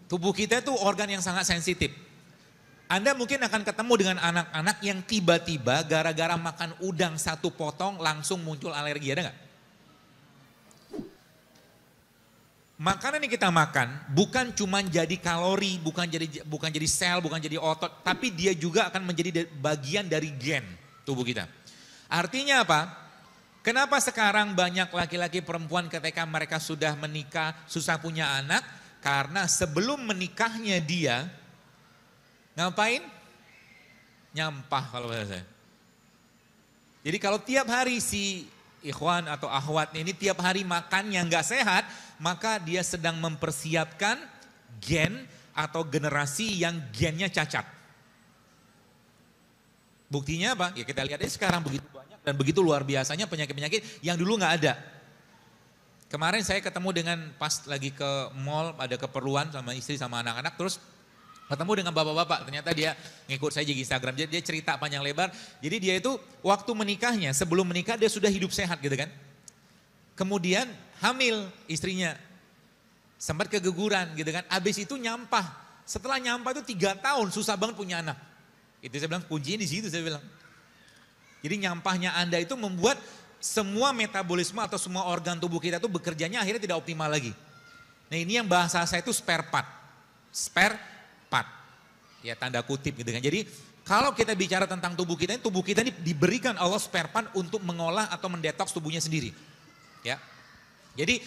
Tubuh kita itu organ yang sangat sensitif. Anda mungkin akan ketemu dengan anak-anak yang tiba-tiba gara-gara makan udang satu potong langsung muncul alergi, ada nggak? Makanan yang kita makan bukan cuma jadi kalori, bukan jadi sel, bukan jadi otot, tapi dia juga akan menjadi bagian dari gen tubuh kita. Artinya apa? Kenapa sekarang banyak laki-laki perempuan ketika mereka sudah menikah, susah punya anak? Karena sebelum menikahnya dia, ngapain? Nyampah kalau bahasa saya. Jadi kalau tiap hari si ikhwan atau akhwat ini tiap hari makan yang gak sehat, maka dia sedang mempersiapkan gen atau generasi yang gennya cacat. Buktinya apa? Ya kita lihat aja sekarang begitu banyak dan begitu luar biasanya penyakit-penyakit yang dulu gak ada. Kemarin saya ketemu dengan pas lagi ke mall, ada keperluan sama istri sama anak-anak, terus ketemu dengan bapak-bapak, ternyata dia ngikut saya di Instagram, dia cerita panjang lebar. Jadi dia itu waktu menikahnya, sebelum menikah dia sudah hidup sehat gitu kan. Kemudian hamil istrinya, sempat keguguran gitu kan, abis itu nyampah. Setelah nyampah itu 3 tahun susah banget punya anak. Itu saya bilang kuncinya di situ saya bilang. Jadi nyampahnya Anda itu membuat semua metabolisme atau semua organ tubuh kita itu bekerjanya akhirnya tidak optimal lagi. Nah ini yang bahasa saya itu spare part. Spare part. Ya tanda kutip gitu kan. Jadi kalau kita bicara tentang tubuh kita ini diberikan Allah spare part untuk mengolah atau mendetoks tubuhnya sendiri. Ya. Jadi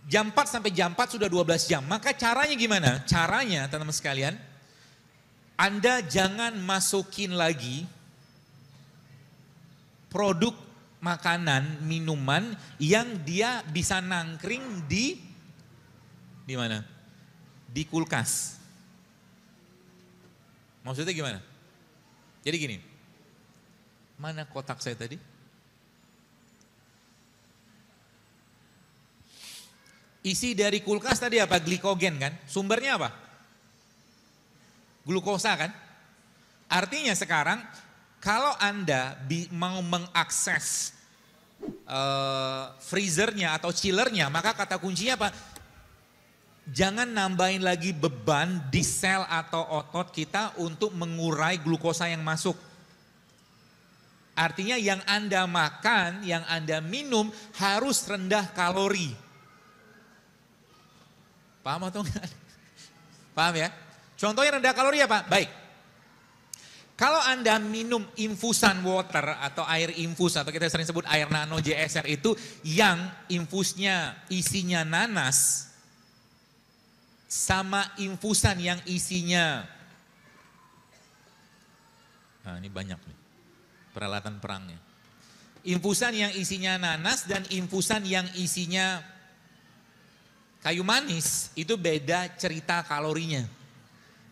jam 4 sampai jam 4 sudah 12 jam. Maka caranya gimana? Caranya teman-teman sekalian, Anda jangan masukin lagi produk makanan, minuman yang dia bisa nangkring di mana? Di kulkas. Maksudnya gimana? Jadi gini, mana kotak saya tadi? Isi dari kulkas tadi apa? Glikogen kan? Sumbernya apa? Glukosa kan? Artinya sekarang kalau Anda mau mengakses freezernya atau chillernya, maka kata kuncinya apa? Jangan nambahin lagi beban di sel atau otot kita untuk mengurai glukosa yang masuk. Artinya yang Anda makan, yang Anda minum harus rendah kalori. Paham atau enggak? Paham ya? Contohnya rendah kalori apa? Baik. Kalau Anda minum infusan water atau air infus atau kita sering sebut air nano JSR itu yang infusnya isinya nanas sama infusan yang isinya, nah ini banyak nih peralatan perangnya. Infusan yang isinya nanas dan infusan yang isinya kayu manis itu beda cerita kalorinya.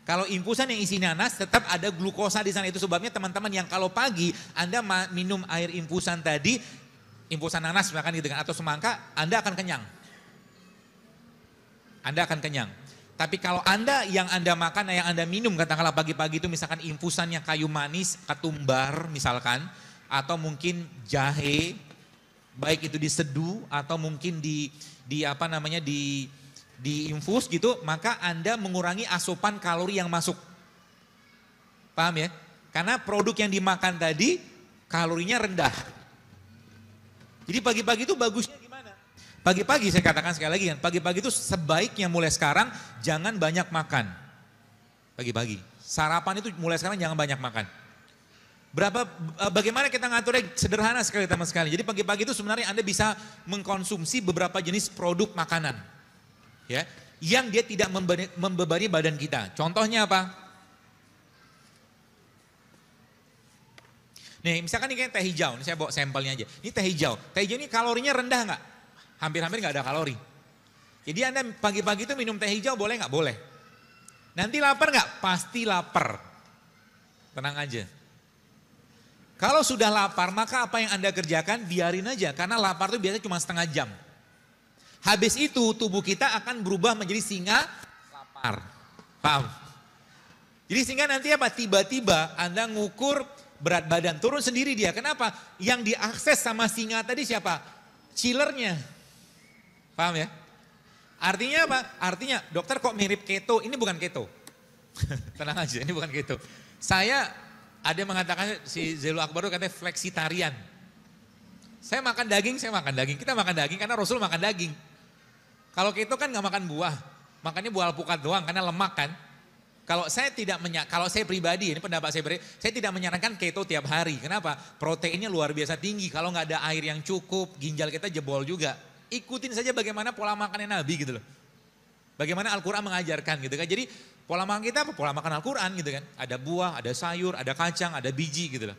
Kalau infusan yang isi nanas tetap ada glukosa di sana. Itu sebabnya teman-teman yang kalau pagi Anda minum air infusan tadi, infusan nanas misalkan gitu kan, atau semangka, Anda akan kenyang. Anda akan kenyang. Tapi kalau Anda yang Anda makan, yang Anda minum katakanlah pagi-pagi itu misalkan infusannya kayu manis, ketumbar misalkan, atau mungkin jahe, baik itu diseduh atau mungkin di infus gitu, maka Anda mengurangi asupan kalori yang masuk. Paham ya? Karena produk yang dimakan tadi kalorinya rendah. Jadi pagi-pagi itu bagusnya gimana? Pagi-pagi saya katakan sekali lagi kan, pagi-pagi itu sebaiknya mulai sekarang jangan banyak makan. Pagi-pagi. Sarapan itu mulai sekarang jangan banyak makan. Bagaimana kita ngaturnya sederhana sekali teman sekali. Jadi pagi-pagi itu sebenarnya Anda bisa mengkonsumsi beberapa jenis produk makanan. Ya, yang dia tidak membebani badan kita. Contohnya apa? Nih, misalkan ini kayak teh hijau, ini saya bawa sampelnya aja. Ini teh hijau. Teh hijau ini kalorinya rendah nggak? Hampir-hampir nggak ada kalori. Jadi Anda pagi-pagi itu minum teh hijau boleh nggak? Boleh. Nanti lapar nggak? Pasti lapar. Tenang aja. Kalau sudah lapar, maka apa yang Anda kerjakan? Biarin aja, karena lapar itu biasanya cuma setengah jam. Habis itu tubuh kita akan berubah menjadi singa lapar. Paham? Jadi sehingga nanti apa? Tiba-tiba Anda ngukur berat badan, turun sendiri dia. Kenapa? Yang diakses sama singa tadi siapa? Chillernya. Paham ya? Artinya apa? Artinya dokter kok mirip keto, ini bukan keto. Tenang aja, ini bukan keto. Saya ada yang mengatakan si Zailul Akbar itu katanya fleksitarian. Saya makan daging, kita makan daging karena Rasul makan daging. Kalau keto kan nggak makan buah, makannya buah alpukat doang karena lemak kan. Kalau saya pribadi, ini pendapat saya tidak menyarankan keto tiap hari. Kenapa? Proteinnya luar biasa tinggi. Kalau nggak ada air yang cukup, ginjal kita jebol juga. Ikutin saja bagaimana pola makannya Nabi gitu loh. Bagaimana Al-Quran mengajarkan gitu kan. Jadi pola makan kita apa? Pola makan Al-Quran gitu kan. Ada buah, ada sayur, ada kacang, ada biji gitu loh.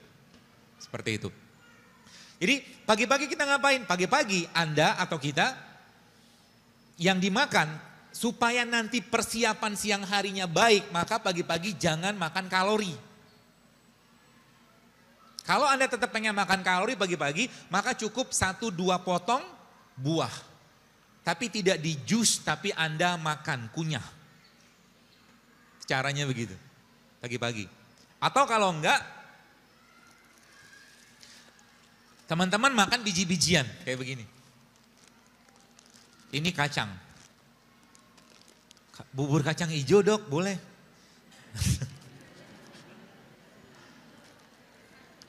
Seperti itu. Jadi pagi-pagi kita ngapain? Pagi-pagi Anda atau kita yang dimakan supaya nanti persiapan siang harinya baik, maka pagi-pagi jangan makan kalori. Kalau Anda tetap pengen makan kalori pagi-pagi, maka cukup 1-2 potong buah. Tapi tidak di jus, tapi Anda makan, kunyah. Caranya begitu, pagi-pagi. Atau kalau enggak, teman-teman makan biji-bijian, kayak begini. Ini kacang. Bubur kacang hijau dok, boleh.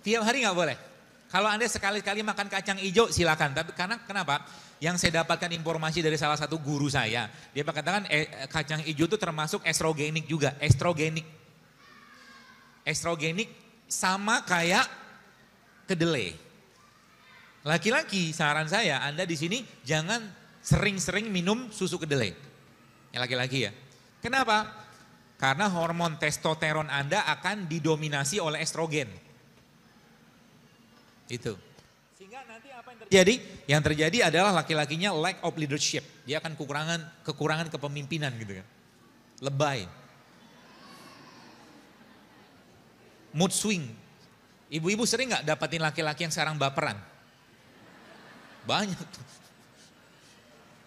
Tiap hari nggak boleh. Kalau Anda sekali-kali makan kacang hijau silakan. Tapi karena kenapa? Yang saya dapatkan informasi dari salah satu guru saya, dia mengatakan kacang hijau itu termasuk estrogenik juga, estrogenik. Estrogenik sama kayak kedelai. Laki-laki saran saya, Anda di sini jangan sering-sering minum susu kedelai. Yang laki-laki ya. Kenapa? Karena hormon testosteron Anda akan didominasi oleh estrogen. Itu. Sehingga nanti apa yang terjadi? Yang terjadi adalah laki-lakinya lack of leadership. Dia akan kekurangan kepemimpinan gitu kan. Lebay. Mood swing. Ibu-ibu sering gak dapatin laki-laki yang sekarang baperan? Banyak tuh.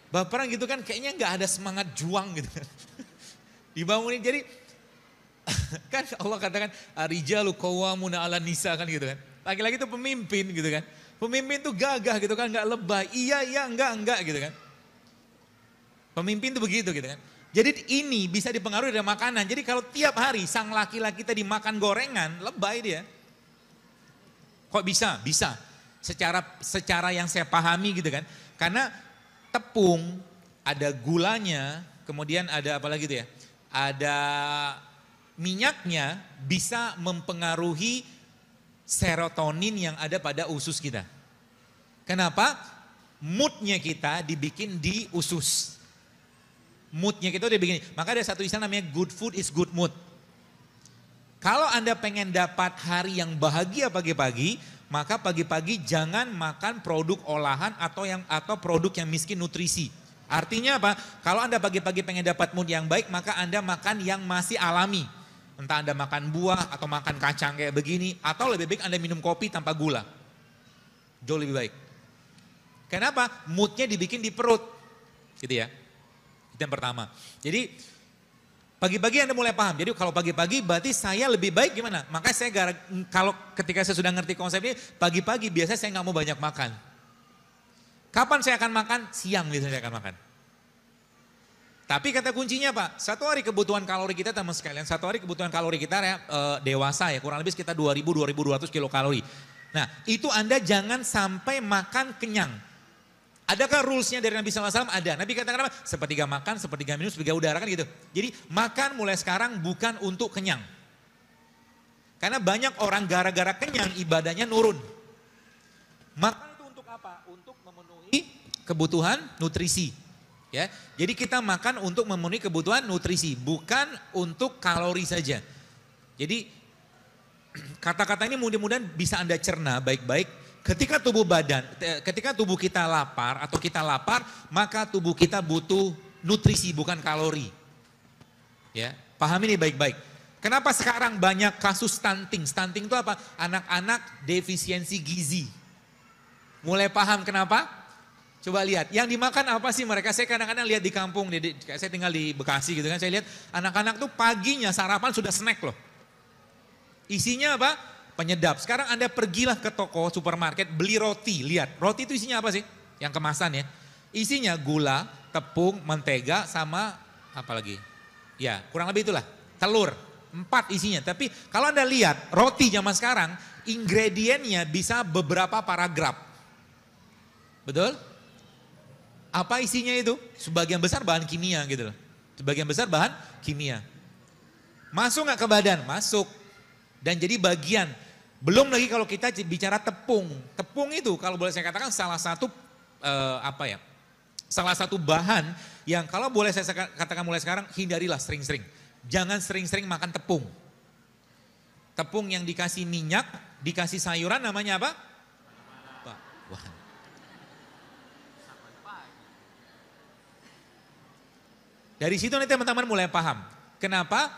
Baperan gitu kan kayaknya gak ada semangat juang gitu kan. Dibangunin jadi kan Allah katakan arijalu qawwamuna 'alan nisa kan gitu kan. Laki-laki itu pemimpin gitu kan. Pemimpin itu gagah gitu kan, gak lebay. Iya, enggak gitu kan. Pemimpin itu begitu gitu kan. Jadi ini bisa dipengaruhi dari makanan. Jadi kalau tiap hari sang laki-laki tadi makan gorengan, lebay dia. Kok bisa? Bisa. Secara yang saya pahami gitu kan. Karena tepung, ada gulanya, kemudian ada apa lagi tuh ya? Ada minyaknya bisa mempengaruhi serotonin yang ada pada usus kita. Kenapa? Moodnya kita dibikin di usus. Moodnya kita udah begini. Maka ada satu istilah namanya good food is good mood. Kalau Anda pengen dapat hari yang bahagia pagi-pagi, maka pagi-pagi jangan makan produk olahan atau produk yang miskin nutrisi. Artinya apa? Kalau Anda pagi-pagi pengen dapat mood yang baik, maka Anda makan yang masih alami. Entah Anda makan buah atau makan kacang kayak begini, atau lebih baik Anda minum kopi tanpa gula. Jauh lebih baik. Kenapa? Moodnya dibikin di perut. Gitu ya. Itu yang pertama. Jadi pagi-pagi Anda mulai paham. Jadi kalau pagi-pagi berarti saya lebih baik gimana? Makanya saya kalau ketika saya sudah ngerti konsep ini, pagi-pagi biasanya saya nggak mau banyak makan. Kapan saya akan makan? Siang biasanya saya akan makan. Tapi kata kuncinya Pak, satu hari kebutuhan kalori kita teman sekalian, satu hari kebutuhan kalori kita dewasa ya kurang lebih sekitar 2.000-2.200 kilokalori. Nah itu Anda jangan sampai makan kenyang. Adakah rulesnya dari Nabi SAW? Ada. Nabi katakan apa? Sepertiga makan, sepertiga minum, sepertiga udara kan gitu. Jadi makan mulai sekarang bukan untuk kenyang. Karena banyak orang gara-gara kenyang ibadahnya nurun. Makan itu untuk apa? Untuk memenuhi kebutuhan nutrisi. Ya, jadi kita makan untuk memenuhi kebutuhan nutrisi, bukan untuk kalori saja. Jadi kata-kata ini mudah-mudahan bisa Anda cerna baik-baik. Ketika tubuh kita lapar atau kita lapar, maka tubuh kita butuh nutrisi bukan kalori. Ya, paham ini baik-baik. Kenapa sekarang banyak kasus stunting? Stunting itu apa? Anak-anak defisiensi gizi. Mulai paham kenapa? Coba lihat, yang dimakan apa sih mereka? Saya kadang-kadang lihat di kampung, saya tinggal di Bekasi gitu kan, saya lihat anak-anak tuh paginya sarapan sudah snack loh. Isinya apa? Penyedap. Sekarang Anda pergilah ke toko, supermarket, beli roti, lihat. Roti itu isinya apa sih? Yang kemasan ya. Isinya gula, tepung, mentega, sama apa lagi? Ya, kurang lebih itulah, telur. 4 isinya. Tapi kalau Anda lihat roti zaman sekarang, ingredientnya bisa beberapa paragraf. Betul? Apa isinya itu? Sebagian besar bahan kimia gitu loh. Sebagian besar bahan kimia. Masuk nggak ke badan? Masuk. Dan jadi bagian. Belum lagi kalau kita bicara tepung. Tepung itu kalau boleh saya katakan salah satu salah satu bahan yang kalau boleh saya katakan mulai sekarang, hindarilah sering-sering. Jangan sering-sering makan tepung. Tepung yang dikasih minyak, dikasih sayuran namanya apa? Wah. Dari situ nanti teman-teman mulai paham. Kenapa?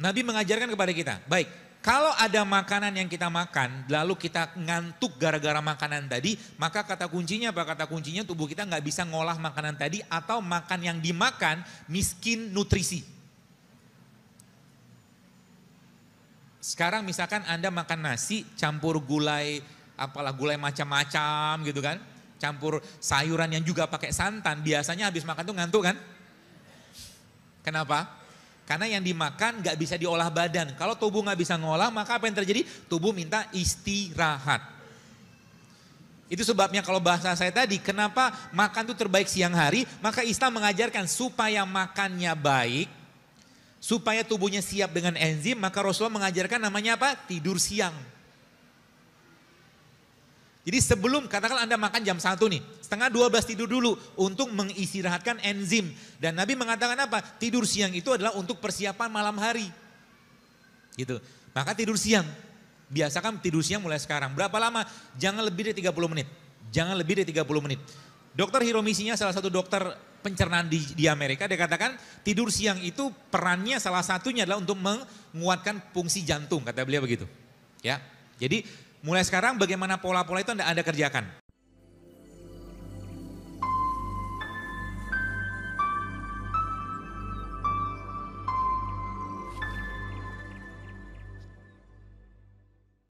Nabi mengajarkan kepada kita. Baik, kalau ada makanan yang kita makan, lalu kita ngantuk gara-gara makanan tadi, maka kata kuncinya apa? Kata kuncinya tubuh kita nggak bisa ngolah makanan tadi atau makan yang dimakan miskin nutrisi. Sekarang misalkan Anda makan nasi campur gulai, apalah gulai macam-macam gitu kan. Campur sayuran yang juga pakai santan, biasanya habis makan tuh ngantuk kan? Kenapa? Karena yang dimakan gak bisa diolah badan. Kalau tubuh gak bisa ngolah, maka apa yang terjadi? Tubuh minta istirahat. Itu sebabnya kalau bahasa saya tadi, kenapa makan itu terbaik siang hari, maka Islam mengajarkan supaya makannya baik, supaya tubuhnya siap dengan enzim, maka Rasulullah mengajarkan namanya apa? Tidur siang. Jadi sebelum, katakan Anda makan jam 1 nih, setengah 12 tidur dulu untuk mengistirahatkan enzim. Dan Nabi mengatakan apa? Tidur siang itu adalah untuk persiapan malam hari. Gitu. Maka tidur siang. Biasakan tidur siang mulai sekarang. Berapa lama? Jangan lebih dari 30 menit. Jangan lebih dari 30 menit. Dokter Hiromisinya salah satu dokter pencernaan di Amerika, dia katakan tidur siang itu perannya salah satunya adalah untuk menguatkan fungsi jantung, kata beliau begitu. Ya, jadi mulai sekarang bagaimana pola-pola itu Anda kerjakan.